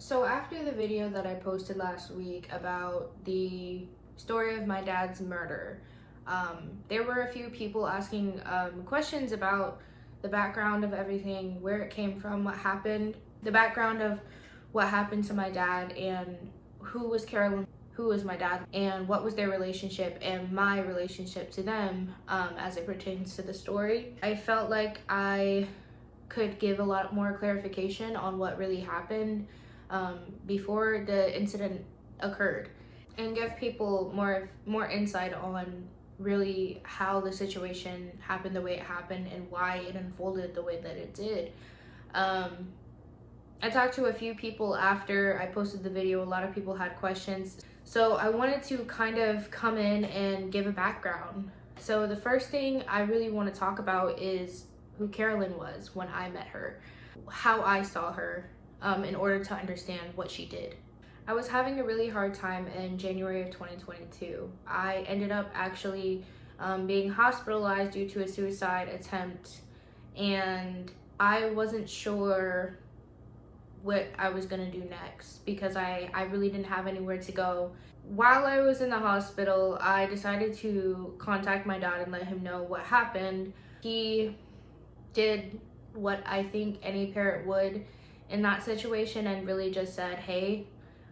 So after the video that I posted last week about the story of my dad's murder, there were a few people asking questions about the background of everything, where it came from, what happened, the background of what happened to my dad, and who was Carolyn, who was my dad, and what was their relationship and my relationship to them as it pertains to the story. I felt like I could give a lot more clarification on what really happened before the incident occurred, and give people more insight on really how the situation happened the way it happened and why it unfolded the way that it did. I talked to a few people after I posted the video. A lot of people had questions, so I wanted to kind of come in and give a background. So the first thing I really want to talk about is who Carolyn was when I met her, how I saw her, in order to understand what she did. I was having a really hard time in January of 2022. I ended up actually being hospitalized due to a suicide attempt, and I wasn't sure what I was gonna do next because I really didn't have anywhere to go. While I was in the hospital, I decided to contact my dad and let him know what happened. He did what I think any parent would in that situation and really just said, hey,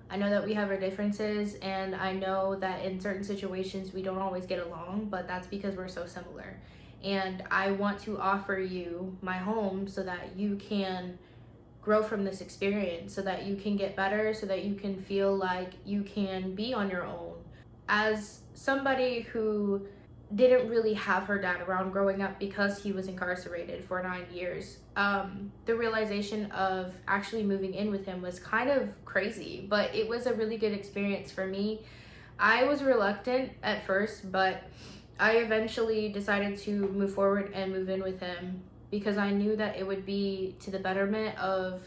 I know that we have our differences, and I know that in certain situations we don't always get along, but that's because we're so similar. And I want to offer you my home so that you can grow from this experience, so that you can get better, so that you can feel like you can be on your own. As somebody who didn't really have her dad around growing up because he was incarcerated for 9 years, the realization of actually moving in with him was kind of crazy, but it was a really good experience for me. I was reluctant at first, but I eventually decided to move forward and move in with him because I knew that it would be to the betterment of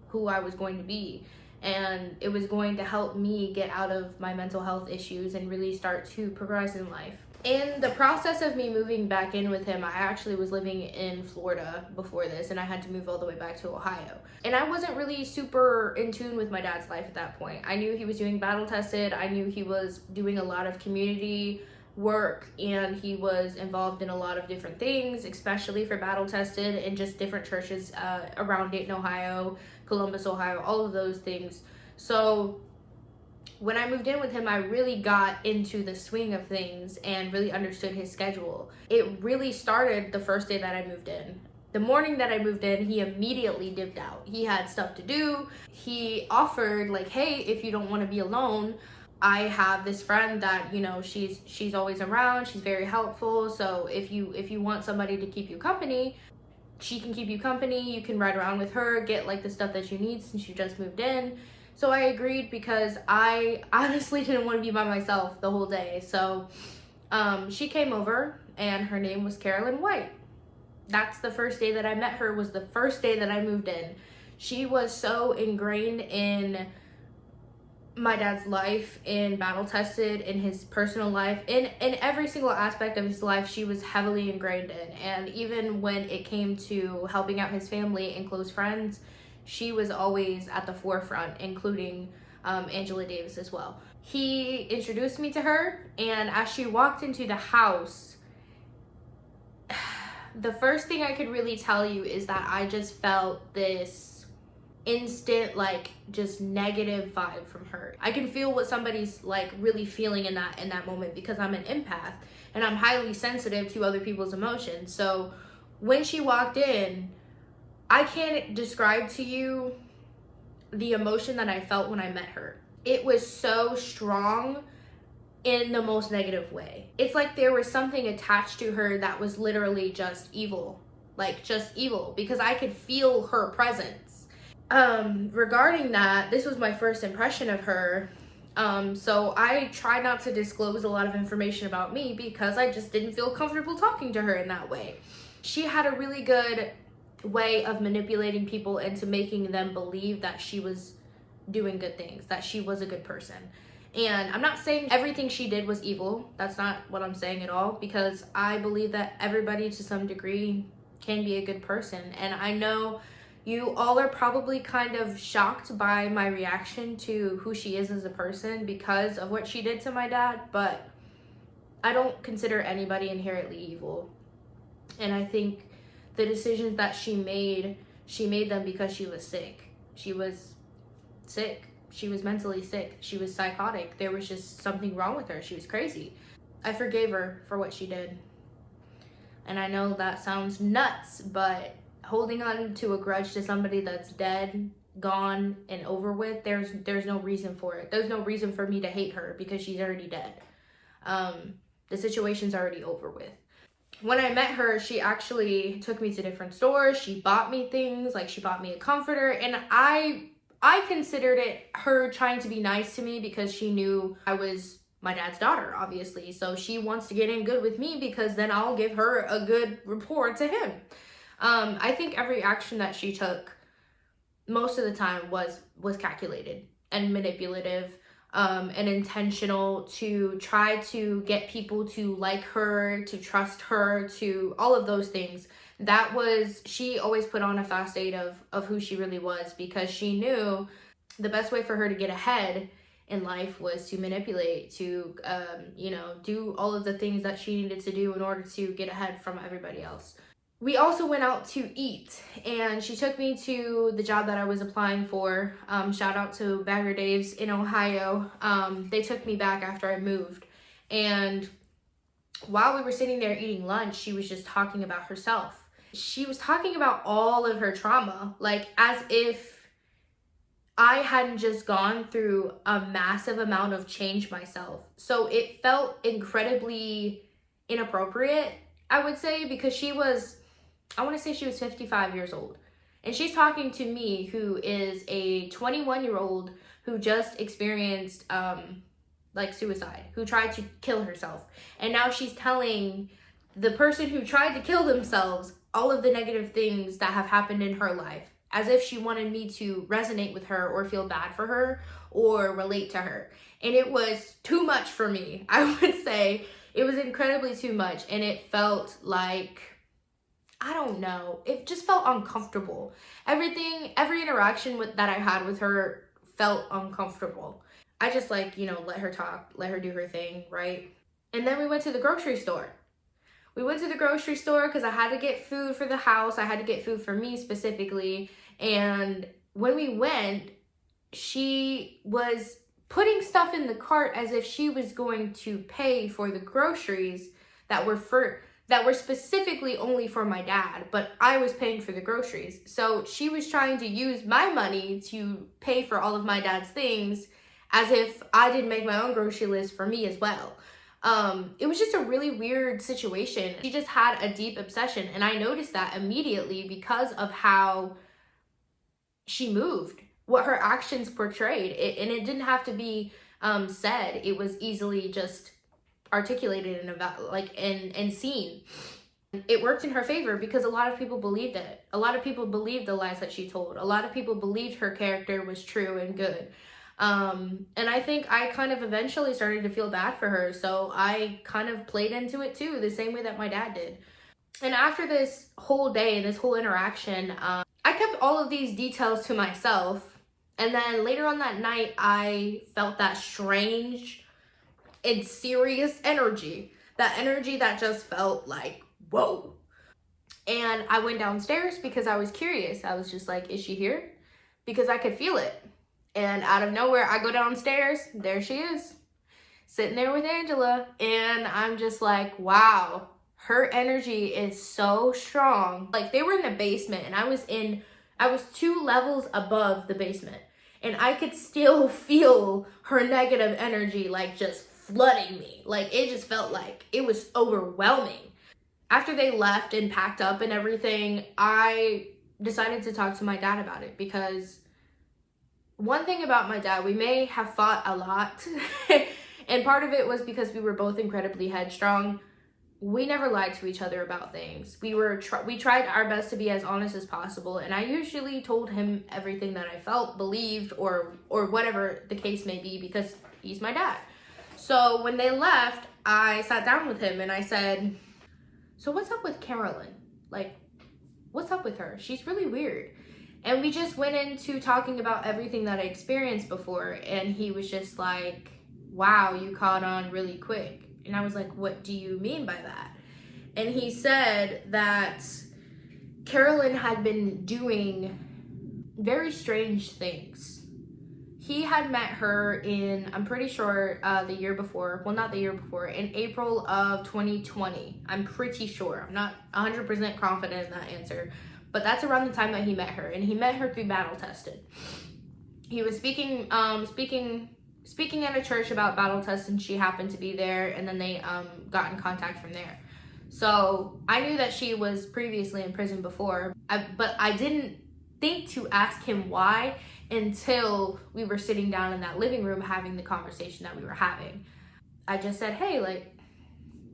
who I was going to be, and it was going to help me get out of my mental health issues and really start to progress in life. In the process of me moving back in with him, I actually was living in Florida before this, and I had to move all the way back to Ohio. And I wasn't really super in tune with my dad's life at that point. I knew he was doing battle tested. I knew he was doing a lot of community work, and he was involved in a lot of different things, especially for battle tested and just different churches around Dayton, Ohio, Columbus, Ohio, all of those things. So when I moved in with him, I really got into the swing of things and really understood his schedule. It really started the first day that I moved in. The morning that I moved in, he immediately dipped out. He had stuff to do. He offered, like, hey, if you don't want to be alone, I have this friend that, you know, she's always around. She's very helpful. So if you want somebody to keep you company, she can keep you company. You can ride around with her, get like the stuff that you need since you just moved in. So I agreed because I honestly didn't want to be by myself the whole day. So she came over, and her name was Carolyn White. That's the first day that I met her, was the first day that I moved in. She was so ingrained in my dad's life, in battle tested, in his personal life, in every single aspect of his life. She was heavily ingrained in. And even when it came to helping out his family and close friends, she was always at the forefront, including Angela Davis as well. He introduced me to her, and as she walked into the house, the first thing I could really tell you is that I just felt this instant, like, just negative vibe from her. I can feel what somebody's like really feeling in that moment because I'm an empath and I'm highly sensitive to other people's emotions. So when she walked in, I can't describe to you the emotion that I felt when I met her. It was so strong in the most negative way. It's like there was something attached to her that was literally just evil. Like, just evil, because I could feel her presence. Regarding that, this was my first impression of her. So I try not to disclose a lot of information about me because I just didn't feel comfortable talking to her in that way. She had a really good way of manipulating people into making them believe that she was doing good things, that she was a good person. And I'm not saying everything she did was evil. That's not what I'm saying at all, because I believe that everybody to some degree can be a good person. And I know You all are probably kind of shocked by my reaction to who she is as a person because of what she did to my dad, but I don't consider anybody inherently evil. And I think the decisions that she made them because she was sick. She was sick. She was mentally sick. She was psychotic. There was just something wrong with her. She was crazy. I forgave her for what she did. And I know that sounds nuts, but holding on to a grudge to somebody that's dead, gone, and over with, there's no reason for it. There's no reason for me to hate her because she's already dead. The situation's already over with. When I met her, she actually took me to different stores. She bought me things, like she bought me a comforter, and I considered it her trying to be nice to me because she knew I was my dad's daughter, obviously. So she wants to get in good with me because then I'll give her a good rapport to him. I think every action that she took most of the time was calculated and manipulative, and intentional to try to get people to like her, to trust her, to all of those things. She always put on a facade of who she really was because she knew the best way for her to get ahead in life was to manipulate, to, do all of the things that she needed to do in order to get ahead from everybody else. We also went out to eat, and she took me to the job that I was applying for. Shout out to Bagger Dave's in Ohio. They took me back after I moved. And while we were sitting there eating lunch, she was just talking about herself. She was talking about all of her trauma, like as if I hadn't just gone through a massive amount of change myself. So it felt incredibly inappropriate, I would say, because I want to say she was 55 years old. And she's talking to me, who is a 21-year-old who just experienced suicide, who tried to kill herself. And now she's telling the person who tried to kill themselves all of the negative things that have happened in her life, as if she wanted me to resonate with her or feel bad for her or relate to her. And it was too much for me. I would say it was incredibly too much. And it felt like, I don't know, it just felt uncomfortable. Every interaction that I had with her felt uncomfortable. I just let her talk, let her do her thing, right? And then we went to the grocery store. We went to the grocery store because I had to get food for the house. I had to get food for me specifically. And when we went, she was putting stuff in the cart as if she was going to pay for the groceries that were specifically only for my dad, but I was paying for the groceries. So she was trying to use my money to pay for all of my dad's things as if I didn't make my own grocery list for me as well. It was just a really weird situation. She just had a deep obsession, and I noticed that immediately because of how she moved, what her actions portrayed. And it didn't have to be said. It was easily just articulated and seen. It worked in her favor because a lot of people believed it. A lot of people believed the lies that she told. A lot of people believed her character was true and good. And I think I kind of eventually started to feel bad for her. So I kind of played into it too, the same way that my dad did. And after this whole day, this whole interaction, I kept all of these details to myself. And then later on that night, I felt that strange and serious energy. That energy that just felt like, whoa. And I went downstairs because I was curious. I was just like, is she here? Because I could feel it. And out of nowhere, I go downstairs. There she is, sitting there with Angela. And I'm just like, wow, her energy is so strong. Like, they were in the basement, and I was 2 levels above the basement. And I could still feel her negative energy, like, just flooding me. Like, it just felt like it was overwhelming. After they left and packed up and everything, I decided to talk to my dad about it, because one thing about my dad, we may have fought a lot, and part of it was because we were both incredibly headstrong. We never lied to each other about things. We tried our best to be as honest as possible, and I usually told him everything that I felt, believed, or whatever the case may be, because he's my dad. So when they left, I sat down with him and I said, so what's up with Carolyn? Like, what's up with her? She's really weird. And we just went into talking about everything that I experienced before. And he was just like, wow, you caught on really quick. And I was like, what do you mean by that? And he said that Carolyn had been doing very strange things. He had met her in, I'm pretty sure, the year before. Well, not the year before, in April of 2020. I'm pretty sure. I'm not 100% confident in that answer. But that's around the time that he met her. And he met her through Battle Tested. He was speaking at a church about Battle Test, and she happened to be there. And then they got in contact from there. So I knew that she was previously in prison before. But I didn't think to ask him why until we were sitting down in that living room having the conversation that we were having. I just said, hey, like,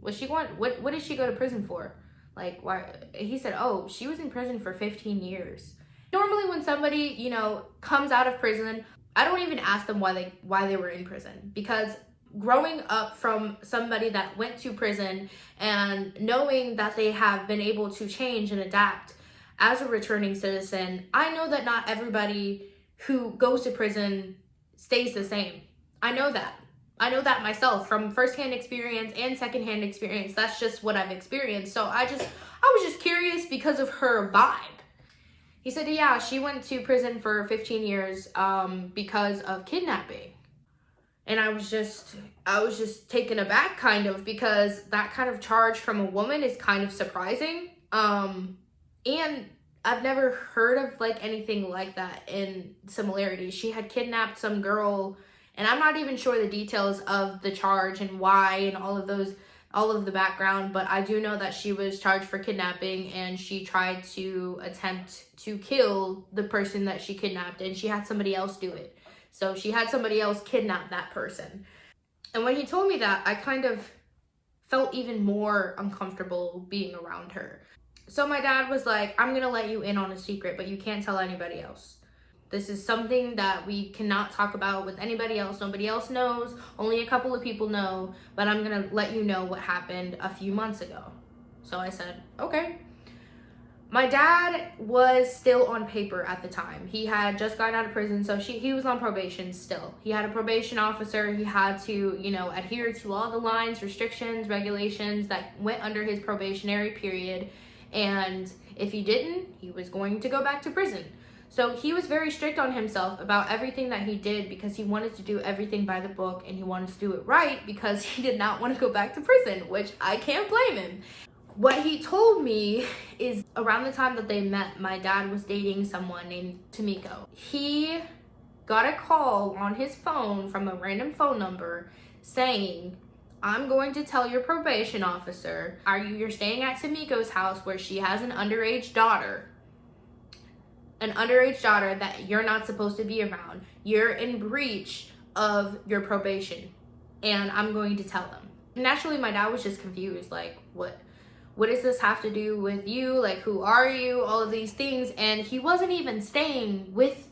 what did she go to prison for? Like, why? He said, oh, she was in prison for 15 years. Normally when somebody, you know, comes out of prison, I don't even ask them why they were in prison, because growing up from somebody that went to prison and knowing that they have been able to change and adapt as a returning citizen, I know that not everybody who goes to prison stays the same. I know that myself from firsthand experience and secondhand experience. That's just what I've experienced. So I was just curious because of her vibe. He said, yeah, she went to prison for 15 years because of kidnapping. And I was just taken aback kind of, because that kind of charge from a woman is kind of surprising. And I've never heard of like anything like that in similarities. She had kidnapped some girl, and I'm not even sure the details of the charge and why and all of the background, but I do know that she was charged for kidnapping, and she tried to attempt to kill the person that she kidnapped, and she had somebody else do it. So she had somebody else kidnap that person. And when he told me that, I kind of felt even more uncomfortable being around her. So my dad was like, I'm gonna let you in on a secret, but you can't tell anybody else. This is something that we cannot talk about with anybody else. Nobody else knows. Only a couple of people know, but I'm gonna let you know what happened a few months ago. So I said, okay. My dad was still on paper at the time. He had just gotten out of prison, so he was on probation still. He had a probation officer. He had to, you know, adhere to all the lines, restrictions, regulations that went under his probationary period. And if he didn't, he was going to go back to prison. So he was very strict on himself about everything that he did, because he wanted to do everything by the book, and he wanted to do it right because he did not want to go back to prison, which I can't blame him. What he told me is around the time that they met, my dad was dating someone named Tamiko. He got a call on his phone from a random phone number saying, I'm going to tell your probation officer, you're staying at Tamiko's house where she has an underage daughter that you're not supposed to be around. You're in breach of your probation, and I'm going to tell them. Naturally, my dad was just confused, like, what does this have to do with you? Like, who are you? All of these things. And he wasn't even staying with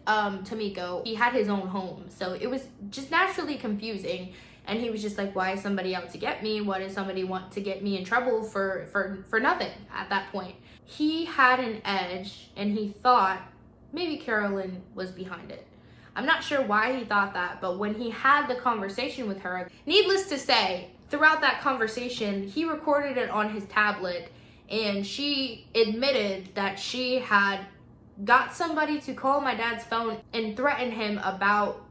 Tamiko. He had his own home, so it was just naturally confusing. And he was just like, why is somebody out to get me? Why does somebody want to get me in trouble for nothing at that point? He had an edge, and he thought maybe Carolyn was behind it. I'm not sure why he thought that, but when he had the conversation with her, needless to say, throughout that conversation, he recorded it on his tablet, and she admitted that she had got somebody to call my dad's phone and threaten him about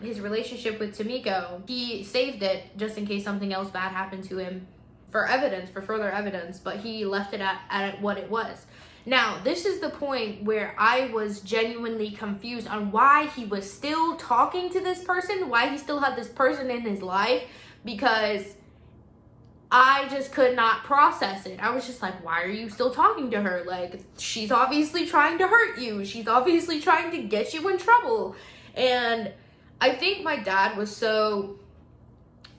his relationship with Tamiko. He saved it just in case something else bad happened to him for further evidence, but he left it at what it was. Now, this is the point where I was genuinely confused on why he was still talking to this person, why he still had this person in his life, because I just could not process it. I was just like, why are you still talking to her? Like, she's obviously trying to hurt you. She's obviously trying to get you in trouble. And I think my dad was so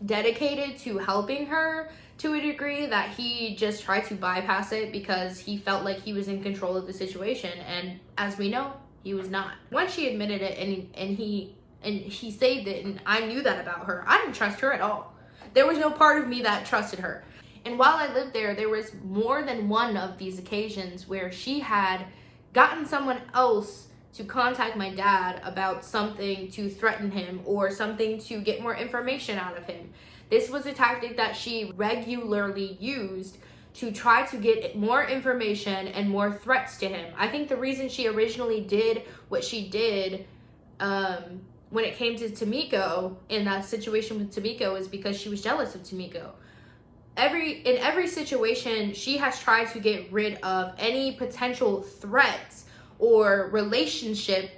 dedicated to helping her to a degree that he just tried to bypass it because he felt like he was in control of the situation. And as we know, he was not. Once she admitted it and he saved it, and I knew that about her, I didn't trust her at all. There was no part of me that trusted her. And while I lived there was more than one of these occasions where she had gotten someone else to contact my dad about something to threaten him or something to get more information out of him. This was a tactic that she regularly used to try to get more information and more threats to him. I think the reason she originally did what she did when it came to Tamiko, in that situation with Tamiko, is because she was jealous of Tamiko. In every situation, she has tried to get rid of any potential threats or relationship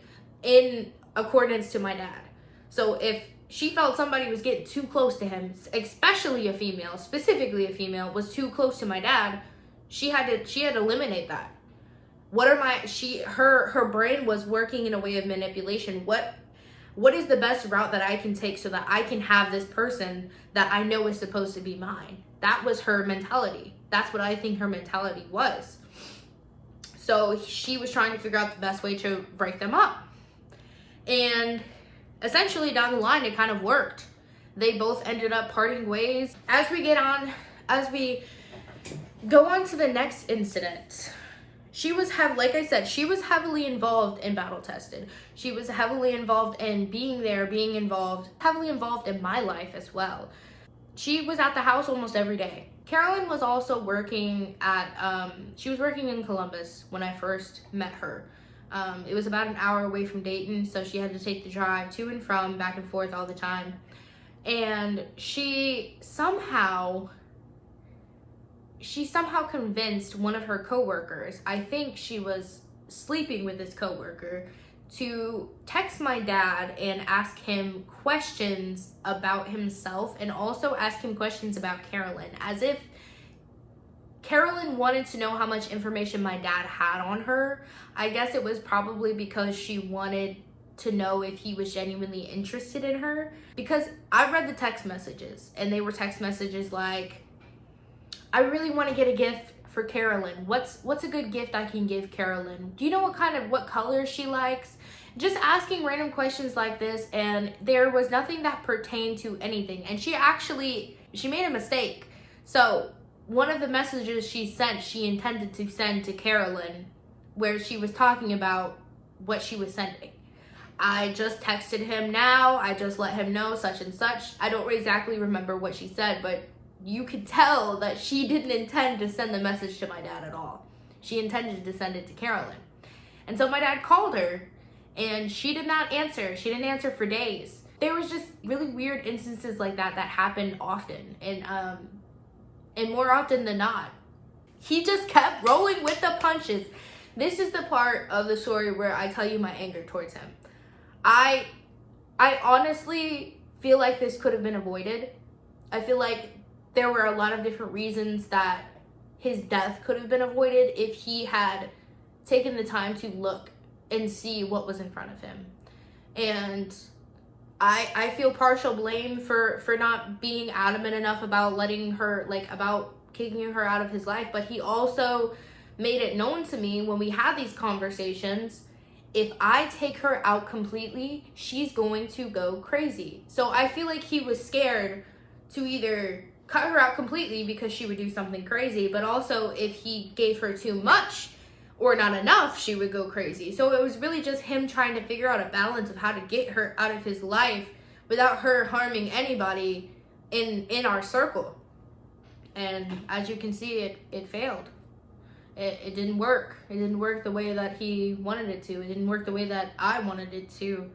in accordance to my dad. So if she felt somebody was getting too close to him, especially a female, specifically a female, was too close to my dad, she had to eliminate that. Her brain was working in a way of manipulation. What is the best route that I can take so that I can have this person that I know is supposed to be mine? That was her mentality. That's what I think her mentality was. So she was trying to figure out the best way to break them up. And essentially down the line, it kind of worked. They both ended up parting ways. As we go on to the next incident, like I said, she was heavily involved in Battle Tested. She was heavily involved in heavily involved in my life as well. She was at the house almost every day. Carolyn was also working she was working in Columbus when I first met her. It was about an hour away from Dayton, so she had to take the drive to and from, back and forth all the time. And she somehow convinced one of her coworkers, I think she was sleeping with this coworker, to text my dad and ask him questions about himself and also ask him questions about Carolyn, as if Carolyn wanted to know how much information my dad had on her. I guess it was probably because she wanted to know if he was genuinely interested in her. Because I read the text messages, and they were text messages like, I really want to get a gift for Carolyn. What's a good gift I can give Carolyn? Do you know what color she likes? Just asking random questions like this, and there was nothing that pertained to anything. And she made a mistake. So one of the messages she intended to send to Carolyn, where she was talking about what she was sending. I just texted him now. I just let him know such and such. I don't exactly remember what she said, but you could tell that she didn't intend to send the message to my dad at all. She intended to send it to Carolyn. And so my dad called her, and she did not answer. She didn't answer for days. There was just really weird instances like that happened often, and more often than not, he just kept rolling with the punches. This is the part of the story where I tell you my anger towards him. I honestly feel like this could have been avoided. I feel like there were a lot of different reasons that his death could have been avoided if he had taken the time to look and see what was in front of him. And I feel partial blame for not being adamant enough about about kicking her out of his life. But he also made it known to me when we had these conversations, if I take her out completely, she's going to go crazy. So I feel like he was scared to either cut her out completely because she would do something crazy, but also if he gave her too much or not enough, she would go crazy. So it was really just him trying to figure out a balance of how to get her out of his life without her harming anybody in our circle. And as you can see, it failed. It didn't work. It didn't work the way that he wanted it to. It didn't work the way that I wanted it to.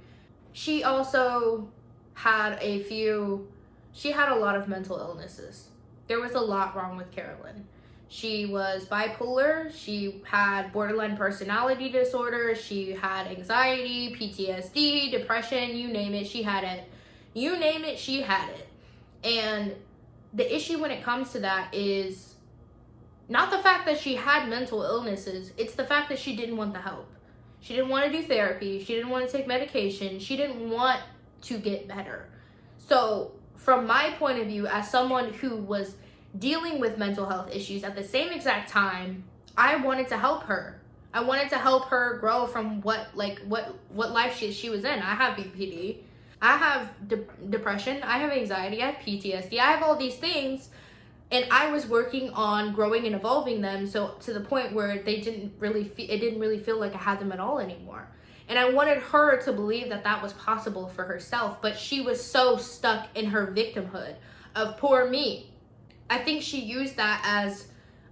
She also had a lot of mental illnesses. There was a lot wrong with Carolyn. She was bipolar. She had borderline personality disorder. She had anxiety, PTSD, depression, you name it, she had it. You name it, she had it. And the issue when it comes to that is not the fact that she had mental illnesses, it's the fact that she didn't want the help. She didn't want to do therapy. She didn't want to take medication. She didn't want to get better. So from my point of view, as someone who was dealing with mental health issues at the same exact time, I wanted to help her. I wanted to help her grow from what life she was in. I have BPD. I have depression. I have anxiety. I have PTSD. I have all these things. And I was working on growing and evolving them, so to the point where it didn't really feel like I had them at all anymore. And I wanted her to believe that that was possible for herself, but she was so stuck in her victimhood of poor me. I think she used that as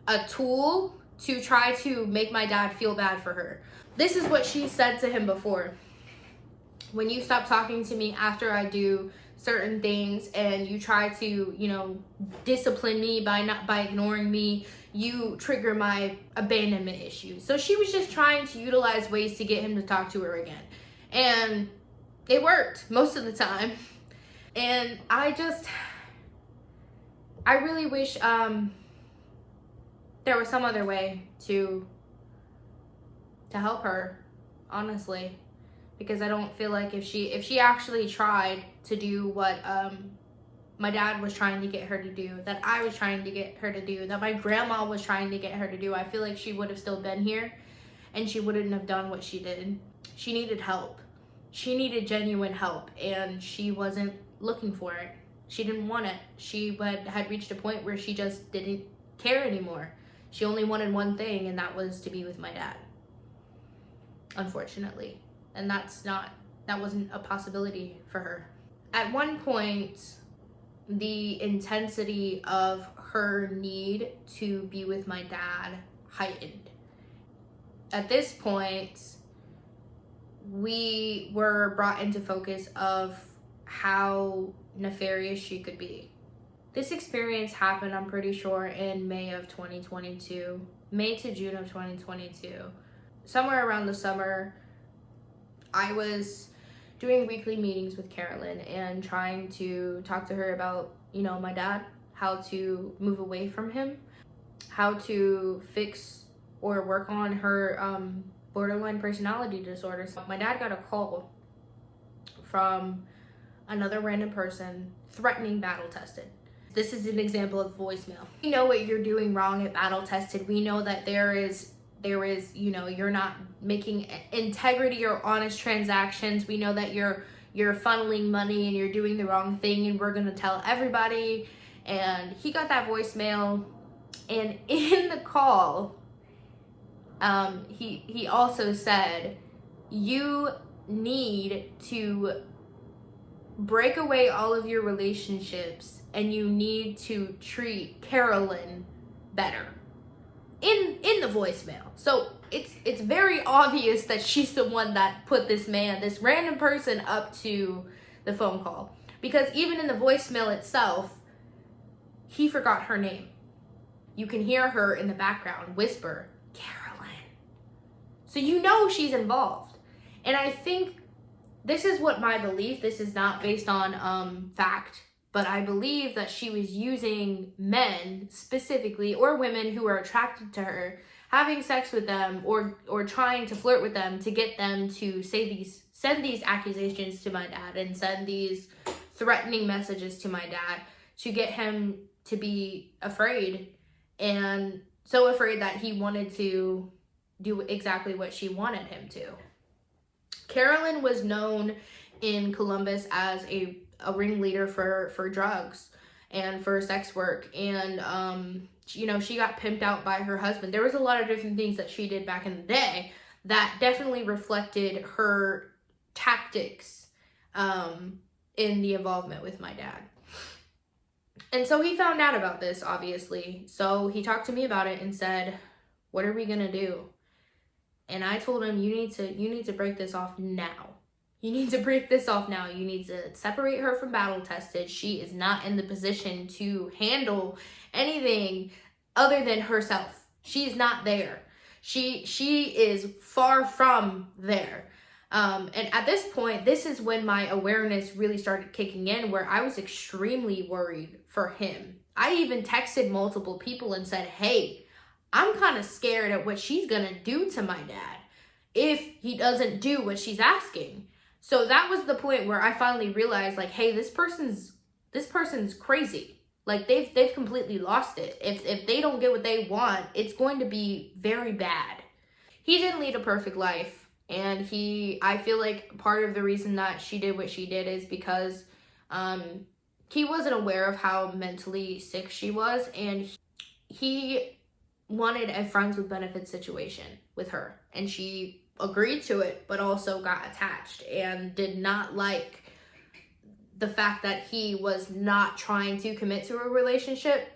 a tool to try to make my dad feel bad for her. This is what she said to him before. When you stop talking to me after I do certain things and you try to, you know, discipline me by ignoring me, you trigger my abandonment issues. So she was just trying to utilize ways to get him to talk to her again. And it worked most of the time. And I really wish there was some other way to help her, honestly. Because I don't feel like if she actually tried to do what my dad was trying to get her to do, that I was trying to get her to do, that my grandma was trying to get her to do, I feel like she would have still been here and she wouldn't have done what she did. She needed help. She needed genuine help, and she wasn't looking for it. She didn't want it. She had reached a point where she just didn't care anymore. She only wanted one thing, and that was to be with my dad, unfortunately. And that wasn't a possibility for her. At one point, the intensity of her need to be with my dad heightened. At this point, we were brought into focus of how nefarious she could be. This experience happened, I'm pretty sure, in May of 2022. May to June of 2022. Somewhere around the summer, I was doing weekly meetings with Carolyn and trying to talk to her about, you know, my dad, how to move away from him, how to fix or work on her borderline personality disorder. So my dad got a call from another random person threatening Battle Tested. This is an example of voicemail. We know what you're doing wrong at Battle Tested. We know that there is, you know, you're not making integrity or honest transactions. We know that you're funneling money and you're doing the wrong thing, and we're gonna tell everybody. And he got that voicemail, and in the call, he also said, you need to break away all of your relationships and you need to treat Carolyn better. In the voicemail. So it's very obvious that she's the one that put this random person up to the phone call. Because even in the voicemail itself, he forgot her name. You can hear her in the background whisper, Carolyn. So you know she's involved. And I think this is what my belief, this is not based on fact, but I believe that she was using men specifically, or women who are attracted to her, having sex with them or trying to flirt with them to get them to send these accusations to my dad and send these threatening messages to my dad to get him to be afraid, and so afraid that he wanted to do exactly what she wanted him to. Carolyn was known in Columbus as a ringleader for drugs and for sex work, and you know, she got pimped out by her husband. There was a lot of different things that she did back in the day that definitely reflected her tactics in the involvement with my dad. And so he found out about this, obviously. So he talked to me about it and said, what are we gonna do? And I told him, you need to break this off now. You need to break this off now. You need to separate her from Battle Tested. She is not in the position to handle anything other than herself. She's not there. She is far from there. And at this point, this is when my awareness really started kicking in, where I was extremely worried for him. I even texted multiple people and said, hey, I'm kind of scared at what she's gonna do to my dad if he doesn't do what she's asking. So that was the point where I finally realized, like, hey, this person's crazy. Like, they've completely lost it. If they don't get what they want, it's going to be very bad. He didn't lead a perfect life, and I feel like part of the reason that she did what she did is because he wasn't aware of how mentally sick she was, and he wanted a friends with benefits situation with her, and she agreed to it, but also got attached and did not like the fact that he was not trying to commit to a relationship.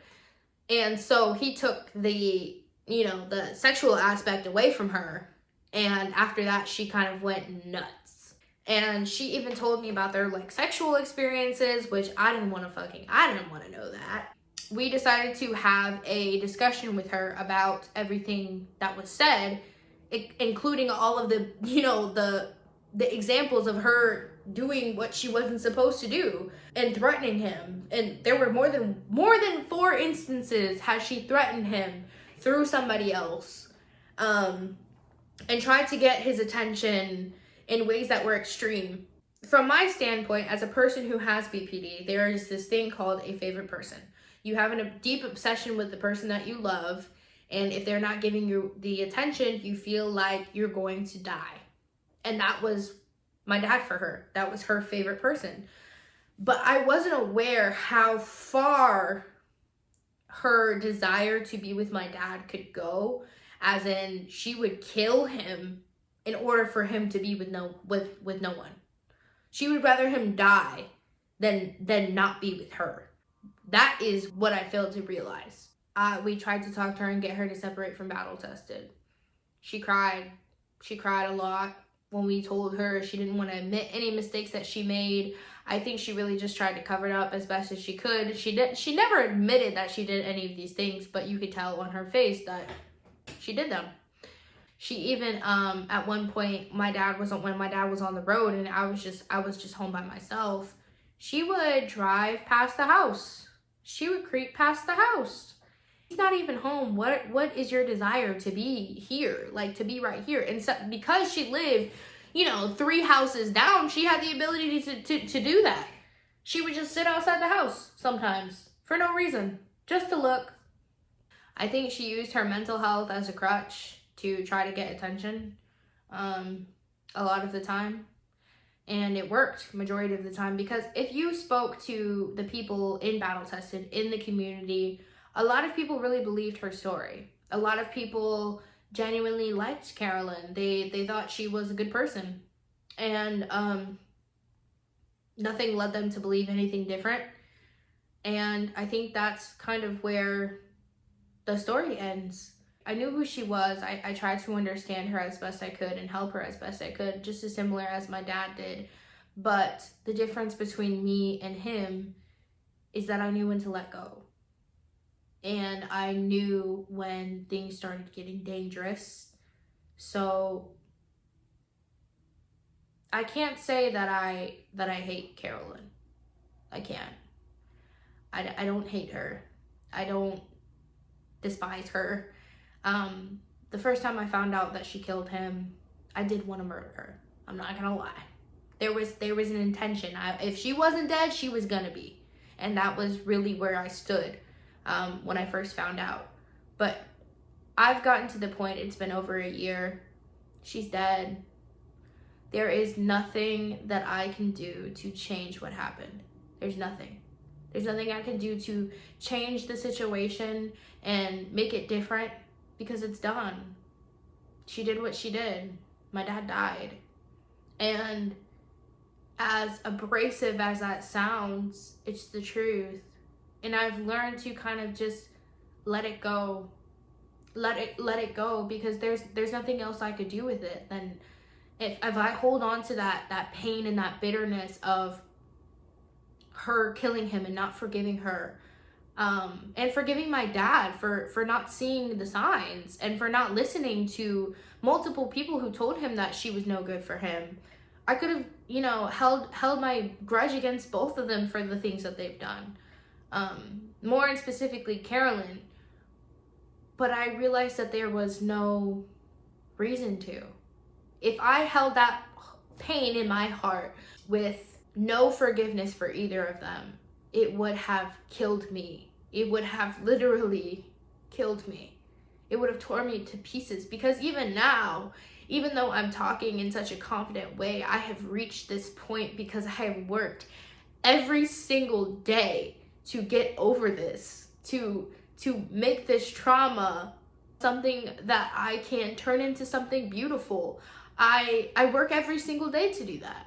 And so he took the, the sexual aspect away from her, and after that she kind of went nuts. And she even told me about their like sexual experiences, which I didn't want to know that. We decided to have a discussion with her about everything that was said, including all of the, the examples of her doing what she wasn't supposed to do and threatening him. And there were more than 4 instances has she threatened him through somebody else, and tried to get his attention in ways that were extreme. From my standpoint, as a person who has BPD, there is this thing called a favorite person. You have a deep obsession with the person that you love, and if they're not giving you the attention, you feel like you're going to die. And that was my dad for her. That was her favorite person. But I wasn't aware how far her desire to be with my dad could go, as in she would kill him in order for him to be with no one. She would rather him die than not be with her. That is what I failed to realize. We tried to talk to her and get her to separate from Battle Tested. She cried. She cried a lot when we told her. She didn't want to admit any mistakes that she made. I think she really just tried to cover it up as best as she could. She never admitted that she did any of these things, but you could tell on her face that she did them. She even at one point, when my dad was on the road and I was just home by myself, she would drive past the house. She would creep past the house. He's not even home. What is your desire to be here? Like, to be right here? And so, because she lived, 3 houses down, she had the ability to do that. She would just sit outside the house sometimes for no reason, just to look. I think she used her mental health as a crutch to try to get attention a lot of the time. And it worked majority of the time, because if you spoke to the people in Battle Tested, in the community, a lot of people really believed her story. A lot of people genuinely liked Carolyn. They thought she was a good person. And nothing led them to believe anything different. And I think that's kind of where the story ends. I knew who she was. I tried to understand her as best I could and help her as best I could, just as similar as my dad did. But the difference between me and him is that I knew when to let go. And I knew when things started getting dangerous. So I can't say that I hate Carolyn. I can't. I don't hate her. I don't despise her. The first time I found out that she killed him, I did want to murder her. I'm not gonna lie. There was an intention. If she wasn't dead, she was gonna be. And that was really where I stood when I first found out. But I've gotten to the point, it's been over a year. She's dead. There is nothing that I can do to change what happened. There's nothing. There's nothing I can do to change the situation and make it different, because it's done. She did what she did. My dad died. And as abrasive as that sounds, it's the truth. And I've learned to kind of just let it go. Let it go, because there's nothing else I could do with it. Then if I hold on to that pain and that bitterness of her killing him and not forgiving her, and forgiving my dad for not seeing the signs and for not listening to multiple people who told him that she was no good for him. I could have, held my grudge against both of them for the things that they've done. More and specifically Carolyn. But I realized that there was no reason to. If I held that pain in my heart with no forgiveness for either of them, it would have killed me. It would have literally killed me. It would have torn me to pieces, because even now, even though I'm talking in such a confident way, I have reached this point because I have worked every single day to get over this, to make this trauma something that I can turn into something beautiful. I work every single day to do that.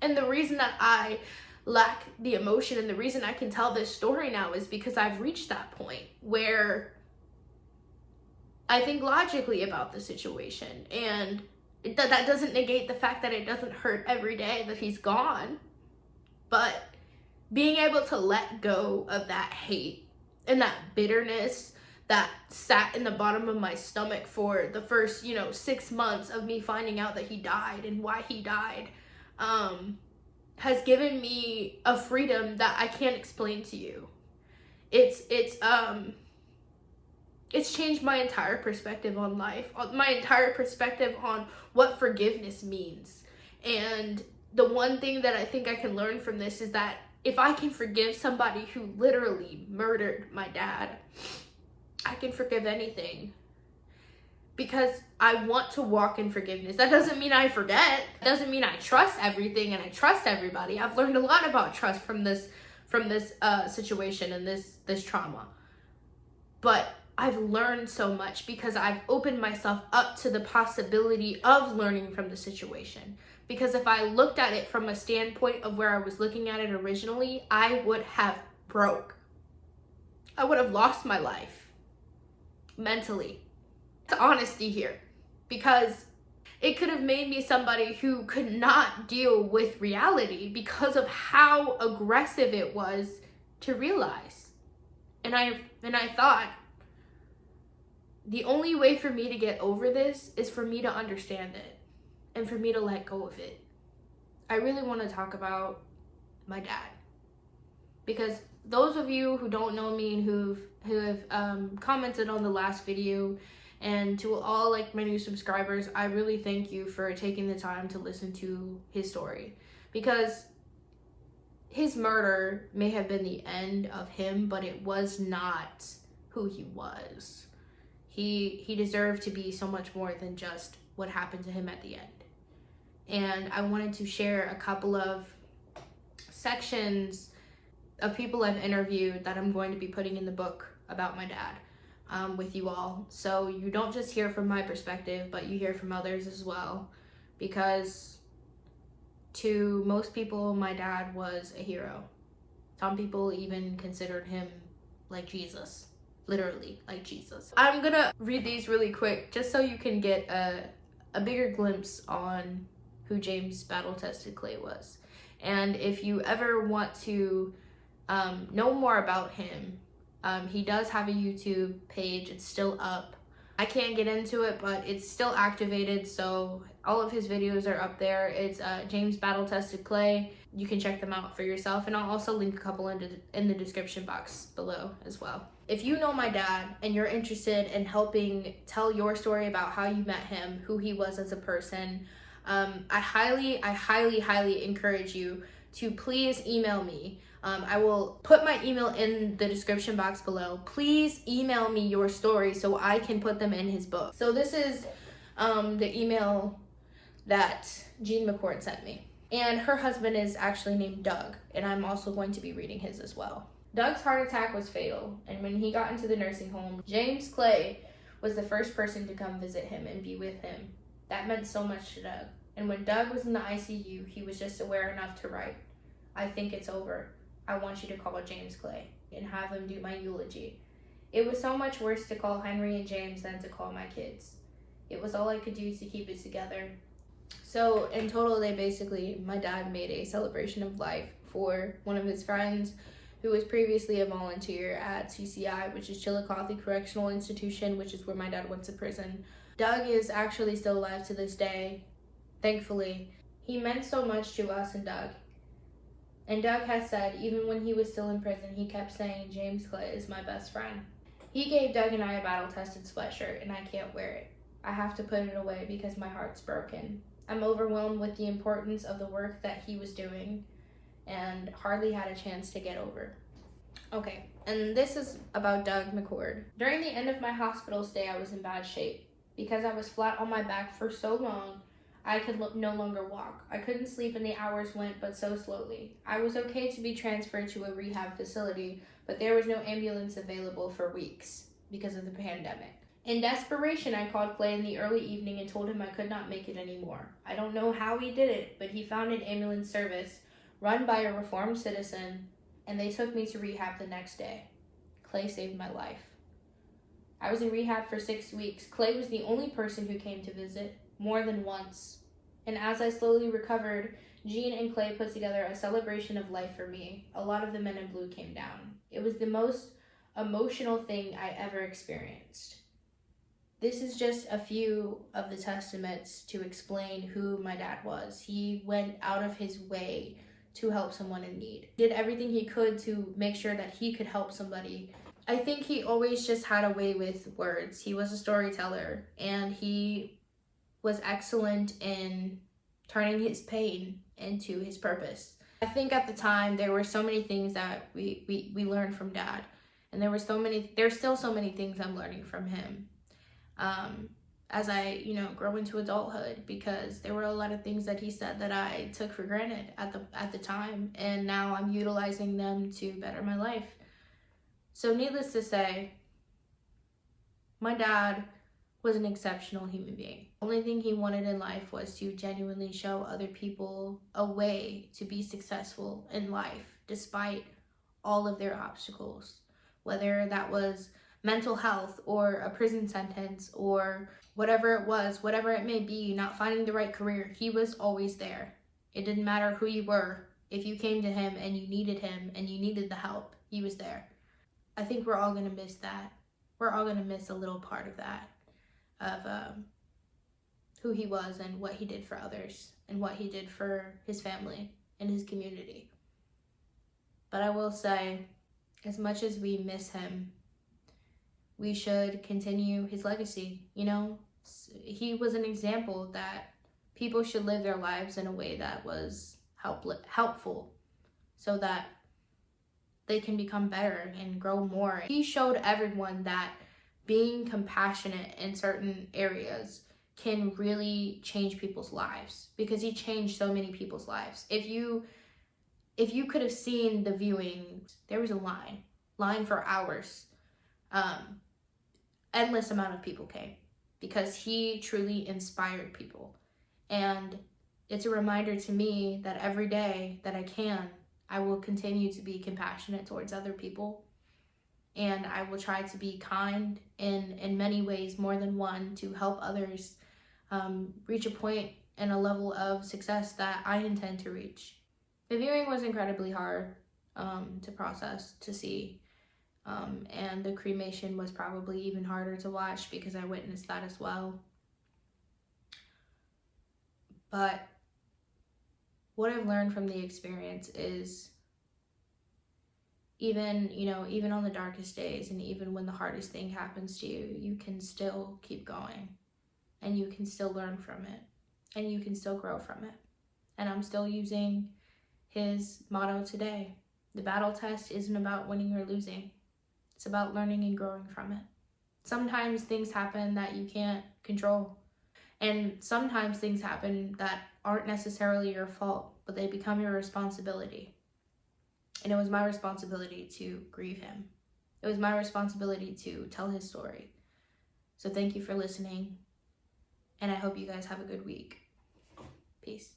And the reason that I lack the emotion and the reason I can tell this story now is because I've reached that point where I think logically about the situation. And that doesn't negate the fact that it doesn't hurt every day that he's gone. But being able to let go of that hate and that bitterness that sat in the bottom of my stomach for the first, 6 months of me finding out that he died and why he died, has given me a freedom that I can't explain to you. It's changed my entire perspective on life, my entire perspective on what forgiveness means. And the one thing that I think I can learn from this is that if I can forgive somebody who literally murdered my dad, I can forgive anything. Because I want to walk in forgiveness. That doesn't mean I forget. It doesn't mean I trust everything and I trust everybody. I've learned a lot about trust from this situation and this trauma. But I've learned so much because I've opened myself up to the possibility of learning from the situation. Because if I looked at it from a standpoint of where I was looking at it originally, I would have broke. I would have lost my life mentally. It's honesty here, because it could have made me somebody who could not deal with reality because of how aggressive it was to realize. And I thought the only way for me to get over this is for me to understand it and for me to let go of it. I really want to talk about my dad, because those of you who don't know me and who have commented on the last video, and to all my new subscribers, I really thank you for taking the time to listen to his story, because his murder may have been the end of him, but it was not who he was. He deserved to be so much more than just what happened to him at the end. And I wanted to share a couple of sections of people I've interviewed that I'm going to be putting in the book about my dad with you all. So you don't just hear from my perspective, but you hear from others as well. Because to most people, my dad was a hero. Some people even considered him like Jesus. Literally like Jesus. I'm gonna read these really quick just so you can get a bigger glimpse on who James Battle Tested Clay was. And if you ever want to know more about him, he does have a YouTube page. It's still up. I can't get into it, but it's still activated, so all of his videos are up there. It's James Battle Tested Clay. You can check them out for yourself, and I'll also link a couple in the description box below as well. If you know my dad and you're interested in helping tell your story about how you met him, who he was as a person, I highly encourage you to please email me. I will put my email in the description box below. Please email me your story so I can put them in his book. So this is the email that Jean McCord sent me. And her husband is actually named Doug, and I'm also going to be reading his as well. Doug's heart attack was fatal, and when he got into the nursing home, James Clay was the first person to come visit him and be with him. That meant so much to Doug. And when Doug was in the ICU, he was just aware enough to write, "I think it's over. I want you to call James Clay," and have him do my eulogy. It was so much worse to call Henry and James than to call my kids. It was all I could do to keep it together. So in total, my dad made a celebration of life for one of his friends who was previously a volunteer at CCI, which is Chillicothe Correctional Institution, which is where my dad went to prison. Doug is actually still alive to this day, thankfully. He meant so much to us and Doug. And Doug has said, even when he was still in prison, he kept saying, "James Clay is my best friend." He gave Doug and I a battle-tested sweatshirt, and I can't wear it. I have to put it away because my heart's broken. I'm overwhelmed with the importance of the work that he was doing and hardly had a chance to get over. Okay, and this is about Doug McCord. During the end of my hospital stay, I was in bad shape. Because I was flat on my back for so long, I could no longer walk. I couldn't sleep and the hours went but so slowly. I was okay to be transferred to a rehab facility, but there was no ambulance available for weeks because of the pandemic. In desperation, I called Clay in the early evening and told him I could not make it anymore. I don't know how he did it, but he found an ambulance service run by a reformed citizen, and they took me to rehab the next day. Clay saved my life. I was in rehab for 6 weeks. Clay was the only person who came to visit, more than once. And as I slowly recovered, Jean and Clay put together a celebration of life for me. A lot of the men in blue came down. It was the most emotional thing I ever experienced. This is just a few of the testaments to explain who my dad was. He went out of his way to help someone in need. Did everything he could to make sure that he could help somebody. I think he always just had a way with words. He was a storyteller, and he was excellent in turning his pain into his purpose. I think at the time there were so many things that we learned from Dad, and there's still so many things I'm learning from him as I grow into adulthood, because there were a lot of things that he said that I took for granted at the time, and now I'm utilizing them to better my life. So needless to say, my dad was an exceptional human being. The only thing he wanted in life was to genuinely show other people a way to be successful in life despite all of their obstacles, whether that was mental health or a prison sentence or whatever it was, whatever it may be, not finding the right career. He was always there. It didn't matter who you were. If you came to him and you needed the help, he was there. I think we're all gonna miss that. We're all gonna miss a little part of that, of who he was and what he did for others and what he did for his family and his community. But I will say, as much as we miss him, we should continue his legacy. He was an example that people should live their lives in a way that was helpful, so that they can become better and grow more. He showed everyone that being compassionate in certain areas can really change people's lives, because he changed so many people's lives. If you could have seen the viewing, there was a line for hours. Endless amount of people came because he truly inspired people. And it's a reminder to me that every day that I will continue to be compassionate towards other people. And I will try to be kind in many ways, more than one, to help others reach a point and a level of success that I intend to reach. The viewing was incredibly hard to process, to see. And the cremation was probably even harder to watch because I witnessed that as well. But what I've learned from the experience is, even on the darkest days, and even when the hardest thing happens to you, you can still keep going, and you can still learn from it, and you can still grow from it. And I'm still using his motto today. The battle test isn't about winning or losing. It's about learning and growing from it. Sometimes things happen that you can't control. And sometimes things happen that aren't necessarily your fault, but they become your responsibility. And it was my responsibility to grieve him. It was my responsibility to tell his story. So thank you for listening. And I hope you guys have a good week. Peace.